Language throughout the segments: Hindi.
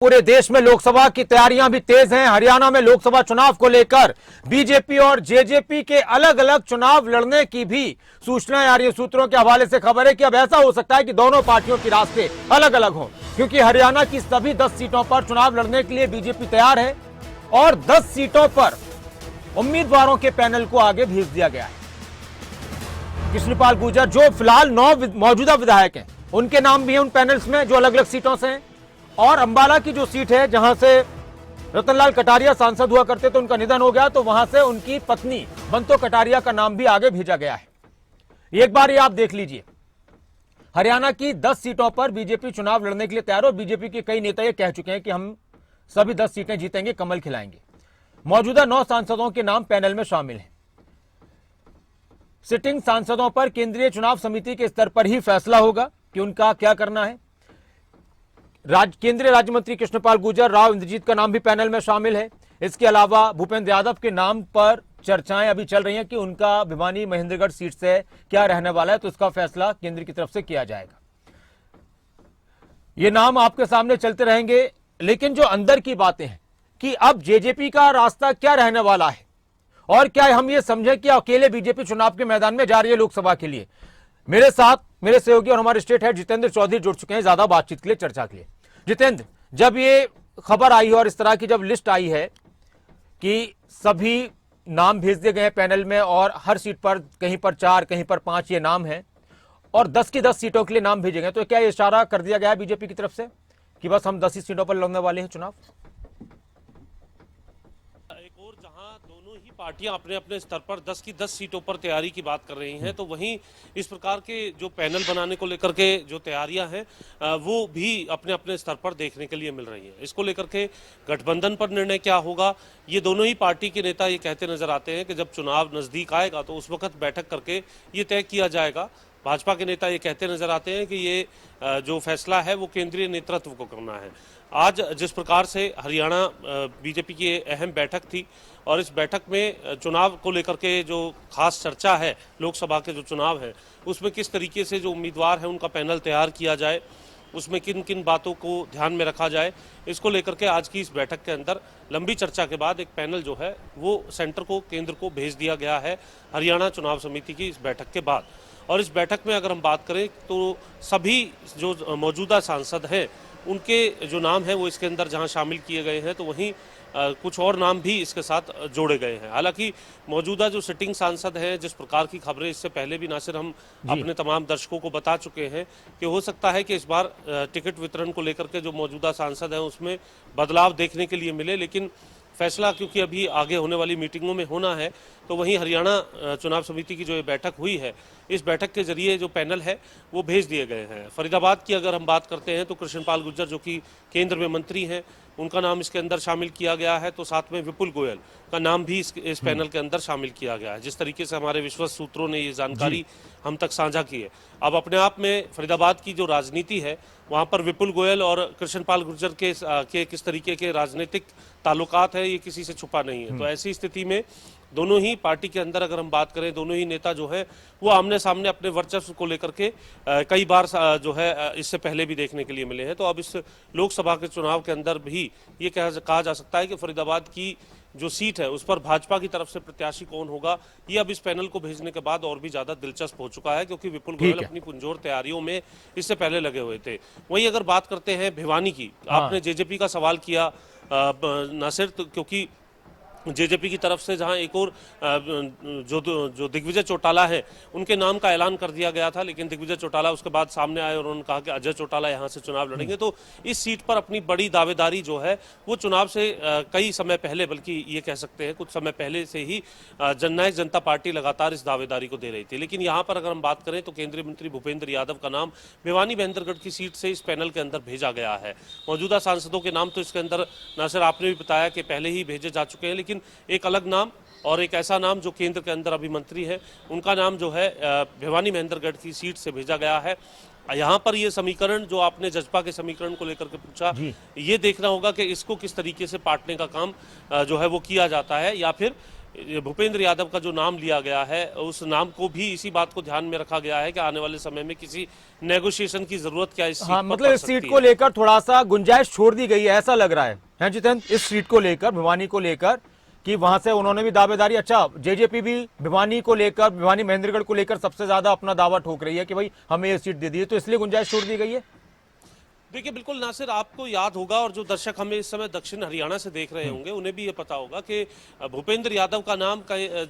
पूरे देश में लोकसभा की तैयारियां भी तेज हैं। हरियाणा में लोकसभा चुनाव को लेकर बीजेपी और जेजेपी के अलग अलग चुनाव लड़ने की भी सूचनाएं आ रही है। सूत्रों के हवाले से खबर है कि अब ऐसा हो सकता है कि दोनों पार्टियों के रास्ते अलग अलग हों, क्योंकि हरियाणा की सभी 10 सीटों पर चुनाव लड़ने के लिए बीजेपी तैयार है और 10 सीटों पर उम्मीदवारों के पैनल को आगे भेज दिया गया है। कृष्णपाल गुर्जर जो फिलहाल 9 मौजूदा विधायक हैं, उनके नाम भी हैं उन पैनल्स में जो अलग अलग सीटों से हैं। और अंबाला की जो सीट है जहां से रतनलाल कटारिया सांसद हुआ करते तो उनका निधन हो गया, तो वहां से उनकी पत्नी बंतो कटारिया का नाम भी आगे भेजा गया है। एक बार ये आप देख लीजिए, हरियाणा की 10 सीटों पर बीजेपी चुनाव लड़ने के लिए तैयार है और बीजेपी के कई नेता ये कह चुके हैं कि हम सभी 10 सीटें जीतेंगे, कमल खिलाएंगे। मौजूदा 9 सांसदों के नाम पैनल में शामिल हैं। सिटिंग सांसदों पर केंद्रीय चुनाव समिति के स्तर पर ही फैसला होगा कि उनका क्या करना है। केंद्रीय राज्य मंत्री कृष्णपाल गुर्जर, राव इंद्रजीत का नाम भी पैनल में शामिल है। इसके अलावा भूपेंद्र यादव के नाम पर चर्चाएं अभी चल रही हैं कि उनका भिवानी महेंद्रगढ़ सीट से क्या रहने वाला है, तो इसका फैसला केंद्र की तरफ से किया जाएगा। ये नाम आपके सामने चलते रहेंगे, लेकिन जो अंदर की बातें हैं कि अब जेजेपी का रास्ता क्या रहने वाला है और क्या हम ये समझें कि अकेले बीजेपी चुनाव के मैदान में जा रही है लोकसभा के लिए। मेरे साथ मेरे सहयोगी और हमारे स्टेट हेड जितेंद्र चौधरी जुड़ चुके हैं ज्यादा बातचीत के लिए, चर्चा के लिए। जितेंद्र, जब ये खबर आई है और इस तरह की जब लिस्ट आई है कि सभी नाम भेज दिए गए हैं पैनल में और हर सीट पर कहीं पर 4 कहीं पर 5 ये नाम हैं और 10 की 10 सीटों के लिए नाम भेजे गए, तो क्या ये इशारा कर दिया गया है बीजेपी की तरफ से कि बस हम 10 ही सीटों पर लड़ने वाले हैं चुनाव? दोनों ही पार्टियां अपने अपने स्तर पर 10 की 10 सीटों पर तैयारी की बात कर रही हैं, तो वहीं इस प्रकार के जो पैनल बनाने को लेकर के जो तैयारियां हैं वो भी अपने अपने स्तर पर देखने के लिए मिल रही हैं। इसको लेकर के गठबंधन पर निर्णय क्या होगा, ये दोनों ही पार्टी के नेता ये कहते नजर आते हैं कि जब चुनाव नजदीक आएगा तो उस वक्त बैठक करके ये तय किया जाएगा। भाजपा के नेता ये कहते नजर आते हैं कि ये जो फैसला है वो केंद्रीय नेतृत्व को करना है। आज जिस प्रकार से हरियाणा बीजेपी की अहम बैठक थी और इस बैठक में चुनाव को लेकर के जो खास चर्चा है, लोकसभा के जो चुनाव है उसमें किस तरीके से जो उम्मीदवार है उनका पैनल तैयार किया जाए, उसमें किन किन बातों को ध्यान में रखा जाए, इसको लेकर के आज की इस बैठक के अंदर लंबी चर्चा के बाद एक पैनल जो है वो सेंटर को, केंद्र को भेज दिया गया है हरियाणा चुनाव समिति की इस बैठक के बाद। और इस बैठक में अगर हम बात करें तो सभी जो मौजूदा सांसद हैं उनके जो नाम हैं वो इसके अंदर जहां शामिल किए गए हैं, तो वहीं कुछ और नाम भी इसके साथ जोड़े गए हैं। हालांकि मौजूदा जो सिटिंग सांसद हैं, जिस प्रकार की खबरें इससे पहले भी नासिर हम अपने तमाम दर्शकों को बता चुके हैं कि हो सकता है कि इस बार टिकट वितरण को लेकर के जो मौजूदा सांसद हैं उसमें बदलाव देखने के लिए मिले, लेकिन फैसला क्योंकि अभी आगे होने वाली मीटिंगों में होना है, तो वहीं हरियाणा चुनाव समिति की जो ये बैठक हुई है, इस बैठक के जरिए जो पैनल है वो भेज दिए गए हैं। फरीदाबाद की अगर हम बात करते हैं तो कृष्णपाल गुर्जर जो कि केंद्र में मंत्री हैं, उनका नाम इसके अंदर शामिल किया गया है, तो साथ में विपुल गोयल का नाम भी इस पैनल के अंदर शामिल किया गया है। जिस तरीके से हमारे विश्वस्त सूत्रों ने ये जानकारी हम तक साझा की है, अब अपने आप में फरीदाबाद की जो राजनीति है वहाँ पर विपुल गोयल और कृष्णपाल गुर्जर के किस तरीके के राजनीतिक ताल्लुकात है ये किसी से छुपा नहीं है। तो ऐसी स्थिति में दोनों ही पार्टी के अंदर अगर हम बात करें, दोनों ही नेता जो है वो आमने सामने अपने वर्चस्व को लेकर के कई बार जो है इससे पहले भी देखने के लिए मिले हैं। तो अब इस लोकसभा के चुनाव के अंदर भी ये कहा जा सकता है कि फरीदाबाद की जो सीट है उस पर भाजपा की तरफ से प्रत्याशी कौन होगा, ये अब इस पैनल को भेजने के बाद और भी ज्यादा दिलचस्प हो चुका है, क्योंकि विपुल गोयल अपनी पुरजोर तैयारियों में इससे पहले लगे हुए थे। वहीं अगर बात करते हैं भिवानी की, आपने जेजेपी का सवाल किया नासिर, क्योंकि जेजेपी की तरफ से जहां एक और जो दिग्विजय चौटाला है उनके नाम का ऐलान कर दिया गया था, लेकिन दिग्विजय चौटाला उसके बाद सामने आए और उन्होंने कहा कि अजय चौटाला यहां से चुनाव लड़ेंगे। तो इस सीट पर अपनी बड़ी दावेदारी जो है वो चुनाव से कई समय पहले, बल्कि ये कह सकते हैं कुछ समय पहले से ही जननायक जनता पार्टी लगातार इस दावेदारी को दे रही थी। लेकिन यहाँ पर अगर हम बात करें तो केंद्रीय मंत्री भूपेंद्र यादव का नाम भिवानी महेंद्रगढ़ की सीट से इस पैनल के अंदर भेजा गया है। मौजूदा सांसदों के नाम तो इसके अंदर नासिर आपने भी बताया कि पहले ही भेजे जा चुके हैं, लेकिन एक अलग नाम और एक ऐसा नाम जो केंद्र के अंदर अभी मंत्री है, उनका नाम जो है भिवानी महेंद्रगढ़ की सीट से भेजा गया है। यहाँ पर ये समीकरण जो आपने जजपा के समीकरण को लेकर के पूछा, ये देखना होगा कि इसको किस तरीके से पाटने का काम जो है वो किया जाता है, या फिर भूपेंद्र यादव का जो नाम लिया गया है उस नाम को भी इसी बात को ध्यान में रखा गया है कि आने वाले समय में किसी नेगोशिएशन की जरूरत क्या इस सीट हाँ, पर मतलब पड़ इस सीट सकती को है। लेकर थोड़ा सा गुंजाइश छोड़ दी गई है ऐसा लग रहा है जितेंद्र, इस सीट को लेकर, भिवानी को लेकर, कि वहां से उन्होंने भी दावेदारी, अच्छा जेजेपी भी भिवानी को लेकर, भिवानी महेंद्रगढ़ को लेकर सबसे ज्यादा अपना दावा ठोक रही है कि भाई हमें ये सीट दे दी है, तो इसलिए गुंजाइश छोड़ दी गई है। देखिए बिल्कुल नासिर, आपको याद होगा और जो दर्शक हमें इस समय दक्षिण हरियाणा से देख रहे होंगे उन्हें भी ये पता होगा कि भूपेंद्र यादव का नाम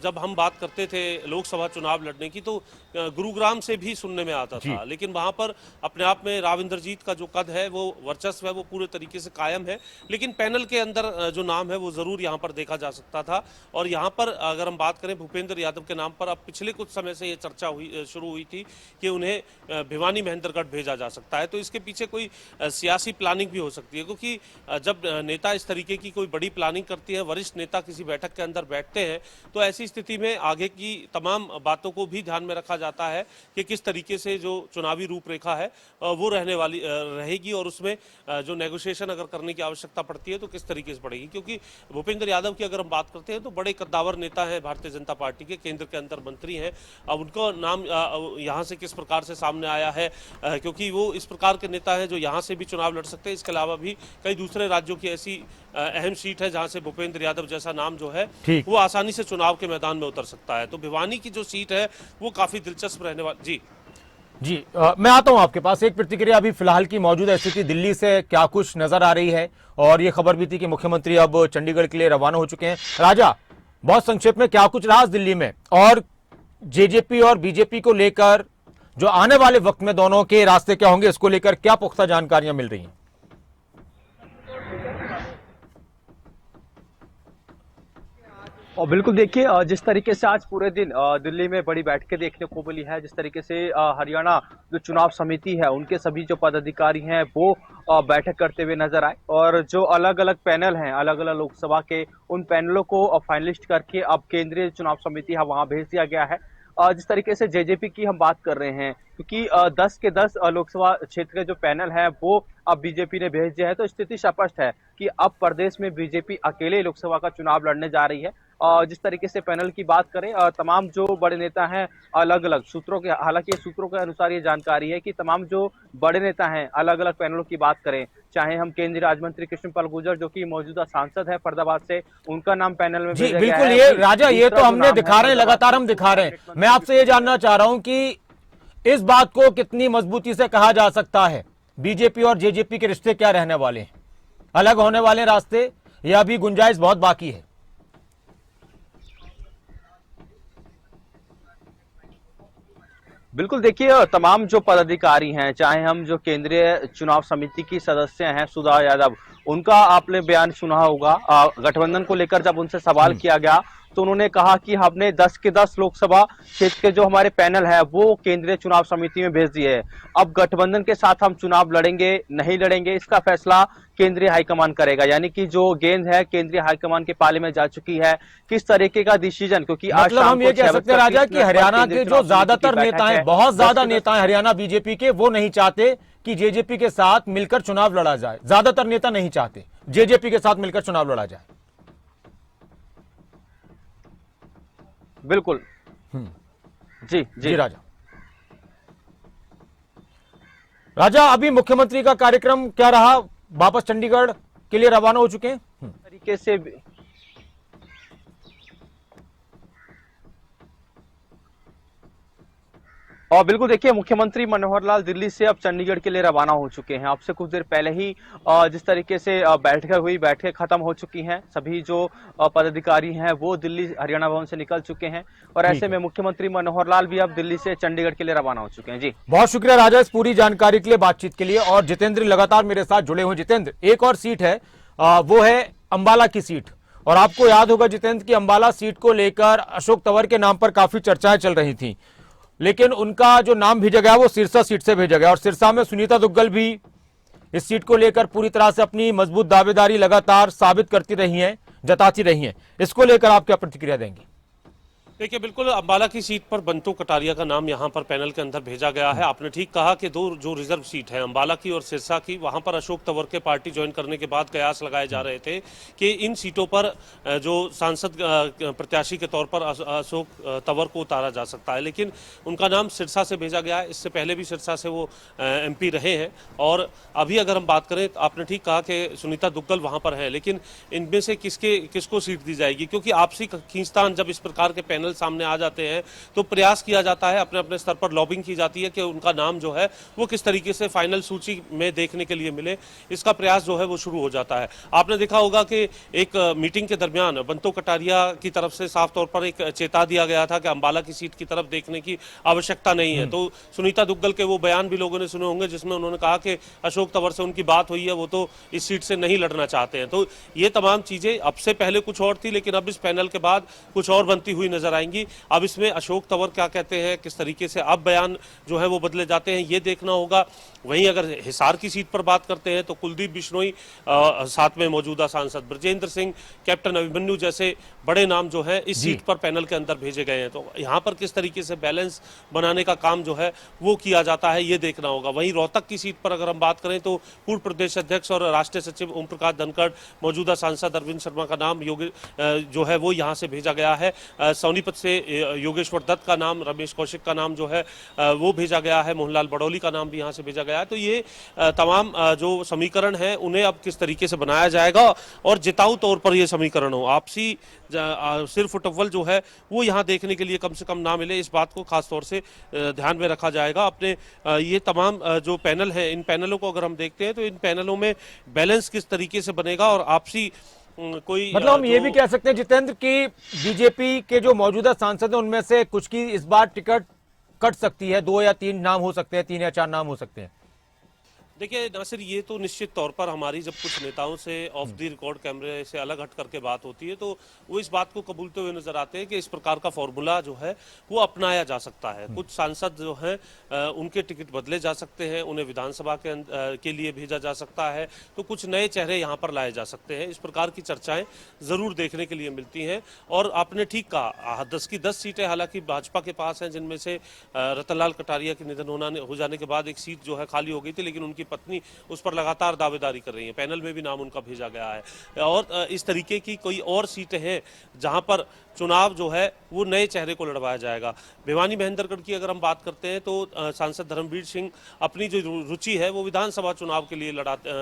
जब हम बात करते थे लोकसभा चुनाव लड़ने की तो गुरुग्राम से भी सुनने में आता था, लेकिन वहां पर अपने आप में राव इंद्रजीत का जो कद है, वो वर्चस्व है, वो पूरे तरीके से कायम है। लेकिन पैनल के अंदर जो नाम है वो जरूर यहाँ पर देखा जा सकता था। और यहाँ पर अगर हम बात करें भूपेंद्र यादव के नाम पर, अब पिछले कुछ समय से ये चर्चा शुरू हुई थी कि उन्हें भिवानी महेंद्रगढ़ भेजा जा सकता है। तो इसके पीछे कोई सियासी प्लानिंग भी हो सकती है, क्योंकि जब नेता इस तरीके की कोई बड़ी प्लानिंग करती है, वरिष्ठ नेता किसी बैठक के अंदर बैठते हैं, तो ऐसी स्थिति में आगे की तमाम बातों को भी ध्यान में रखा जाता है कि किस तरीके से जो चुनावी रूपरेखा है वो रहने वाली रहेगी, और उसमें जो नेगोशिएशन अगर करने की आवश्यकता पड़ती है तो किस तरीके से पड़ेगी। क्योंकि भूपेंद्र यादव की अगर हम बात करते हैं तो बड़े कद्दावर नेता हैं भारतीय जनता पार्टी के, केंद्र के अंदर मंत्री हैं। अब उनका नाम यहाँ से किस प्रकार से सामने आया है, क्योंकि वो इस प्रकार के नेता हैं जो यहाँ से भी चुनाव लड़ सकते हैं। इसके अलावा भी कई दूसरे राज्यों की ऐसी अहम सीट है जहां से भूपेंद्र यादव जैसा नाम जो है वो आसानी से चुनाव के मैदान में उतर सकता है। तो भिवानी की जो सीट है वो काफी दिलचस्प रहने वाली। जी मैं आता हूं आपके पास। एक प्रतिक्रिया अभी फिलहाल की मौजूदा स्थिति दिल्ली से क्या कुछ नजर आ रही है, और ये खबर भी थी कि मुख्यमंत्री अब चंडीगढ़ के लिए रवाना हो चुके हैं। राजा, बहुत संक्षेप में क्या कुछ रहा दिल्ली में, और जेजेपी और बीजेपी को लेकर जो आने वाले वक्त में दोनों के रास्ते क्या होंगे, इसको लेकर क्या पुख्ता जानकारियां मिल रही हैं? और बिल्कुल देखिए, जिस तरीके से आज पूरे दिन दिल्ली में बड़ी बैठकें देखने को मिली है, जिस तरीके से हरियाणा जो चुनाव समिति है उनके सभी जो पदाधिकारी हैं वो बैठक करते हुए नजर आए, और जो अलग अलग पैनल हैं अलग अलग लोकसभा के, उन पैनलों को फाइनलिस्ट करके अब केंद्रीय चुनाव समिति है वहां भेज दिया गया है। जिस तरीके से जेजेपी की हम बात कर रहे हैं, क्योंकि 10 के 10 लोकसभा क्षेत्र के जो पैनल है वो अब बीजेपी ने भेज दिया है, तो स्थिति स्पष्ट है कि अब प्रदेश में बीजेपी अकेले लोकसभा का चुनाव लड़ने जा रही है। जिस तरीके से पैनल की बात करें, तमाम जो बड़े नेता हैं अलग अलग सूत्रों के, हालांकि सूत्रों के अनुसार ये जानकारी है कि तमाम जो बड़े नेता हैं अलग अलग पैनलों की बात करें, चाहे हम केंद्रीय राज्य मंत्री कृष्णपाल गुर्जर जो कि मौजूदा सांसद है फरीदाबाद से, उनका नाम पैनल में भेजा गया है। बिल्कुल, ये राजा ये तो हमने दिखा रहे हैं, लगातार हम दिखा रहे हैं। मैं आपसे ये जानना चाह रहा हूं कि इस बात को कितनी मजबूती से कहा जा सकता है बीजेपी और जेजेपी के रिश्ते क्या रहने वाले हैं, अलग होने वाले रास्ते, या अभी गुंजाइश बहुत बाकी है? बिल्कुल देखिए, तमाम जो पदाधिकारी हैं, चाहे हम जो केंद्रीय चुनाव समिति की सदस्य हैं सुधा यादव, उनका आपने बयान सुना होगा। गठबंधन को लेकर जब उनसे सवाल किया गया तो उन्होंने कहा कि हमने 10 के 10 लोकसभा क्षेत्र के जो हमारे पैनल है वो केंद्रीय चुनाव समिति में भेज दिए है। अब गठबंधन के साथ हम चुनाव लड़ेंगे नहीं लड़ेंगे इसका फैसला केंद्रीय हाईकमान करेगा, यानी कि जो गेंद है केंद्रीय हाईकमान के पाले में जा चुकी है। किस तरीके का डिसीजन, क्योंकि आज मतलब हम ये कह सकते हैं राजा कि हरियाणा के जो ज्यादातर नेता हैं, बहुत ज्यादा नेता हैं हरियाणा बीजेपी के, वो नहीं चाहते कि जेजेपी के साथ मिलकर चुनाव लड़ा जाए। ज्यादातर नेता नहीं चाहते जेजेपी के साथ मिलकर चुनाव लड़ा जाए। बिल्कुल जी जी राजा। राजा, अभी मुख्यमंत्री का कार्यक्रम क्या रहा? वापस चंडीगढ़ के लिए रवाना हो चुके हैं तरीके से। और बिल्कुल देखिए, मुख्यमंत्री मनोहर लाल दिल्ली से अब चंडीगढ़ के लिए रवाना हो चुके हैं। आपसे कुछ देर पहले ही जिस तरीके से बैठकें हुई, बैठकें खत्म हो चुकी हैं, सभी जो पदाधिकारी हैं वो दिल्ली हरियाणा भवन से निकल चुके हैं, और ऐसे में मुख्यमंत्री मनोहर लाल भी अब दिल्ली से चंडीगढ़ के लिए रवाना हो चुके हैं। जी बहुत शुक्रिया राजा इस पूरी जानकारी के लिए, बातचीत के लिए। और जितेंद्र लगातार मेरे साथ जुड़े हुए। जितेंद्र, एक और सीट है, वो है अंबाला की सीट, और आपको याद होगा जितेंद्र की अंबाला सीट को लेकर अशोक तंवर के नाम पर काफी चर्चाएं चल रही थी, लेकिन उनका जो नाम भेजा गया वो सिरसा सीट से भेजा गया, और सिरसा में सुनीता दुग्गल भी इस सीट को लेकर पूरी तरह से अपनी मजबूत दावेदारी लगातार साबित करती रही हैं, जताती रही हैं। इसको लेकर आप क्या प्रतिक्रिया देंगे? देखिए, बिल्कुल अंबाला की सीट पर बंटू कटारिया का नाम यहां पर पैनल के अंदर भेजा गया है। आपने ठीक कहा कि दो जो रिजर्व सीट है अंबाला की और सिरसा की, वहां पर अशोक तंवर के पार्टी ज्वाइन करने के बाद कयास लगाए जा रहे थे कि इन सीटों पर जो सांसद प्रत्याशी के तौर पर अशोक तंवर को उतारा जा सकता है, लेकिन उनका नाम सिरसा से भेजा गया है। इससे पहले भी सिरसा से वो MP रहे हैं। और अभी अगर हम बात करें तो आपने ठीक कहा कि सुनीता दुग्गल वहां पर है, लेकिन इनमें से किसको सीट दी जाएगी, क्योंकि आपसी खींचतान जब इस प्रकार के पैनल सामने आ जाते हैं तो प्रयास किया जाता है, अपने अपने स्तर पर लॉबिंग की जाती है कि उनका नाम जो है वो किस तरीके से फाइनल सूची में देखने के लिए मिले। इसका प्रयास जो है वो शुरू हो जाता है। आपने देखा होगा कि एक मीटिंग के दरमियान बंटू कटारिया की तरफ से साफ तौर पर एक चेता दिया गया था कि अंबाला की सीट की तरफ देखने की आवश्यकता नहीं है। तो सुनीता दुग्गल के वो बयान भी लोगों ने सुने होंगे जिसमें उन्होंने कहा कि अशोक तंवर से उनकी बात हुई है, वो तो इस सीट से नहीं लड़ना चाहते हैं। तो ये तमाम चीजें अब से पहले कुछ और थी, लेकिन अब इस पैनल के बाद कुछ और बनती हुई नजर आएंगी। अब इसमें अशोक तंवर क्या कहते हैं, किस तरीके से अब बयान जो है वो बदले जाते हैं, ये देखना होगा। वहीं अगर हिसार की सीट पर बात करते हैं तो कुलदीप बिश्नोई, साथ में मौजूदा सांसद ब्रजेंद्र सिंह, कैप्टन अभिमन्यु जैसे बड़े नाम जो है इस सीट पर पैनल के अंदर भेजे गए हैं। तो यहां पर किस तरीके से बैलेंस बनाने का काम जो है वो किया जाता है, ये देखना होगा। वहीं रोहतक की सीट पर अगर हम बात करें तो पूर्व प्रदेश अध्यक्ष और राष्ट्रीय सचिव ओम प्रकाश धनखड़, मौजूदा सांसद अरविंद शर्मा का नाम जो है वो यहां से भेजा गया है। सोनीपत से योगेश्वर दत्त का नाम, रमेश कौशिक का नाम जो है वो भेजा गया है। मोहनलाल बड़ौली का नाम भी यहां से भेजा गया है। तो ये तमाम जो समीकरण है उन्हें अब किस तरीके से बनाया जाएगा और जिताऊ तौर पर ये समीकरण हो, आपसी सिर फुटबॉल जो है वो यहां देखने के लिए कम से कम ना मिले, इस बात को खास तौर से ध्यान में रखा जाएगा। अपने ये तमाम जो पैनल है, इन पैनलों को अगर हम देखते हैं तो इन पैनलों में बैलेंस किस तरीके से बनेगा और आपसी कोई मतलब हम ये भी कह सकते हैं जितेंद्र की बीजेपी के जो मौजूदा सांसद हैं उनमें से कुछ की इस बार टिकट कट सकती है, 2 या 3 नाम हो सकते हैं, 3 या 4 नाम हो सकते हैं। देखिए नासिर, ये तो निश्चित तौर पर हमारी जब कुछ नेताओं से ऑफ द रिकॉर्ड कैमरे से अलग हट करके बात होती है तो वो इस बात को कबूलते हुए नजर आते हैं कि इस प्रकार का फॉर्मूला जो है वो अपनाया जा सकता है। कुछ सांसद जो हैं उनके टिकट बदले जा सकते हैं, उन्हें विधानसभा के लिए भेजा जा सकता है, तो कुछ नए चेहरे यहाँ पर लाए जा सकते हैं। इस प्रकार की चर्चाएं जरूर देखने के लिए मिलती हैं। और आपने ठीक कहा, 10 की 10 सीटें हालांकि भाजपा के पास हैं, जिनमें से रतनलाल कटारिया के निधन हो जाने के बाद एक सीट जो है खाली हो गई थी, लेकिन उनकी पत्नी उस पर लगातार दावेदारी कर रही है। पैनल में भी नाम उनका भेजा गया है। और इस तरीके की कोई और सीटें हैं जहां पर चुनाव जो है वो नए चेहरे को लड़वाया जाएगा। भिवानी महेंद्रगढ़ की अगर हम बात करते हैं तो सांसद धर्मवीर सिंह अपनी जो रुचि है वो विधानसभा चुनाव के लिए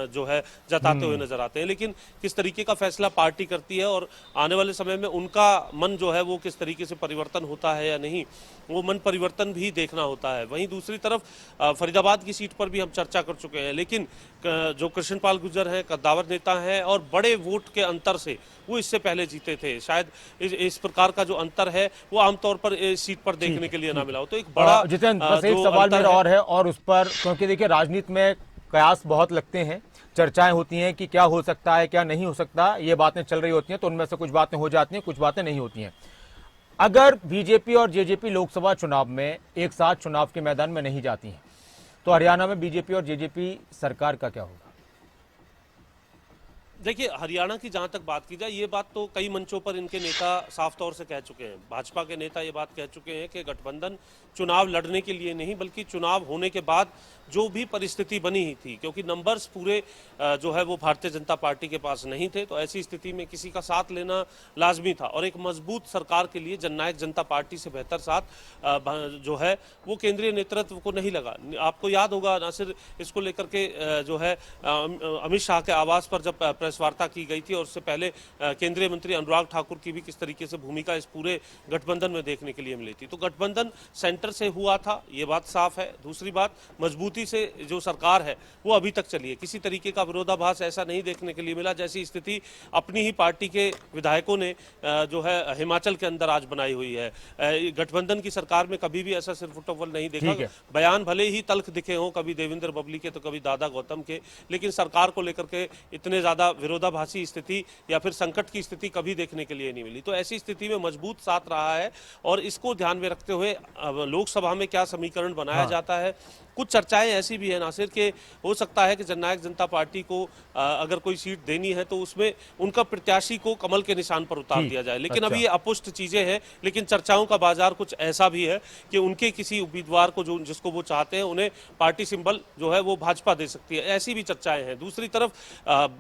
जो है जताते हुए नजर आते हैं, लेकिन किस तरीके का फैसला पार्टी करती है और आने वाले समय में उनका मन जो है वो किस तरीके से परिवर्तन होता है या नहीं, वो मन परिवर्तन भी देखना होता है। वहीं दूसरी तरफ फरीदाबाद की सीट पर भी हम चर्चा कर चुके हैं, लेकिन जो कृष्णपाल गुर्जर हैं, कद्दावर नेता हैं और बड़े वोट के अंतर से वो इससे पहले जीते थे, शायद इस प्रकार का जो अंतर है वो आमतौर पर इस सीट पर देखने के लिए ना मिला हो। तो एक बड़ा जितेंद्र, बस एक सवाल मेरा और है और उस पर, क्योंकि देखिए राजनीति में कयास बहुत लगते हैं, चर्चाएं होती हैं कि क्या हो सकता है क्या नहीं हो सकता, ये बातें चल रही होती हैं, तो उनमें से कुछ बातें हो जाती हैं, कुछ बातें नहीं होती हैं। अगर बीजेपी और जेजेपी लोकसभा चुनाव में एक साथ चुनाव के मैदान में नहीं जाती हैं तो हरियाणा में बीजेपी और जेजेपी सरकार का क्या होगा? देखिए, हरियाणा की जहां तक बात की जाए, ये बात तो कई मंचों पर इनके नेता साफ तौर से कह चुके हैं। भाजपा के नेता ये बात कह चुके हैं कि गठबंधन चुनाव लड़ने के लिए नहीं बल्कि चुनाव होने के बाद जो भी परिस्थिति बनी ही थी, क्योंकि नंबर्स पूरे जो है वो भारतीय जनता पार्टी के पास नहीं थे, तो ऐसी स्थिति में किसी का साथ लेना लाजमी था और एक मजबूत सरकार के लिए जननायक जनता पार्टी से बेहतर साथ जो है वो केंद्रीय नेतृत्व को नहीं लगा। आपको याद होगा नासिर, इसको लेकर के जो है अमित शाह के आवास पर जब प्रेस वार्ता की गई थी और उससे पहले केंद्रीय मंत्री अनुराग ठाकुर की भी किस तरीके से भूमिका इस पूरे गठबंधन में देखने के लिए मिली थी। तो गठबंधन सेंटर से हुआ था, ये बात साफ है। दूसरी बात, मजबूती से जो सरकार है वो अभी तक चली है, किसी तरीके का विरोधाभास ऐसा नहीं देखने के लिए मिला जैसी स्थिति अपनी ही पार्टी के विधायकों ने जो है हिमाचल के अंदर आज बनाई हुई है। गठबंधन की सरकार में कभी भी ऐसा सिरफुटअव्वल नहीं देखा। बयान भले ही तल्ख दिखे हों, कभी देवेंद्र बबली के तो कभी दादा गौतम के, लेकिन सरकार को लेकर के इतने ज्यादा विरोधाभासी स्थिति या फिर संकट की स्थिति कभी देखने के लिए नहीं मिली। तो ऐसी स्थिति में मजबूत साथ रहा है और इसको ध्यान में रखते हुए अब लोकसभा में क्या समीकरण बनाया जाता है। कुछ चर्चाएं ऐसी भी है नासिर के हो सकता है कि जननायक जनता पार्टी को अगर कोई सीट देनी है तो उसमें उनका प्रत्याशी को कमल के निशान पर उतार दिया जाए, लेकिन अभी ये अपुष्ट चीजें हैं। लेकिन चर्चाओं का बाजार कुछ ऐसा भी है कि उनके किसी उम्मीदवार को जो जिसको वो चाहते हैं उन्हें पार्टी सिंबल जो है वो भाजपा दे सकती है, ऐसी भी चर्चाएं हैं। दूसरी तरफ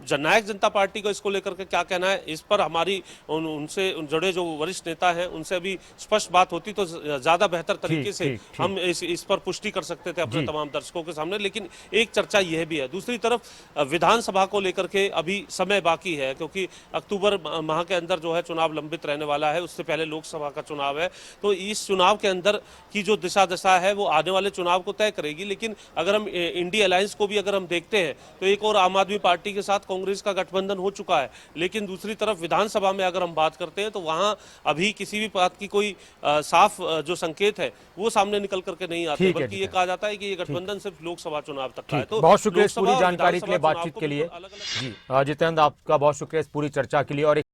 जननायक जनता पार्टी को इसको लेकर के क्या कहना है, इस पर हमारी उनसे जुड़े जो वरिष्ठ नेता हैं उनसे अभी स्पष्ट बात होती तो ज्यादा बेहतर तरीके से हम इस पर पुष्टि कर सकते थे अपने तमाम दर्शकों के सामने। लेकिन एक चर्चा यह भी है। दूसरी तरफ विधानसभा को लेकर के अभी समय बाकी है, क्योंकि अक्टूबर माह के अंदर जो है चुनाव लंबित रहने वाला है, उससे पहले लोकसभा का चुनाव है। तो इस चुनाव के अंदर की जो दिशा दशा है वो आने वाले चुनाव को तय करेगी। लेकिन अगर हम इंडी अलायंस को भी अगर हम देखते हैं तो एक और आम आदमी पार्टी के साथ कांग्रेस का गठबंधन हो चुका है, लेकिन दूसरी तरफ विधानसभा में अगर हम बात करते हैं तो वहां अभी किसी भी बात की कोई साफ जो संकेत है वो सामने निकल करके नहीं आते, बल्कि ये कहा जाता है कि ये गठबंधन सिर्फ लोकसभा चुनाव तक का है। तो बहुत शुक्रिया इस लोकसभा पूरी और जानकारी के लिए, विधानसभा बातचीत चुनाव के लिए। को जी जितेंद्र, आपका बहुत शुक्रिया इस पूरी चर्चा के लिए। और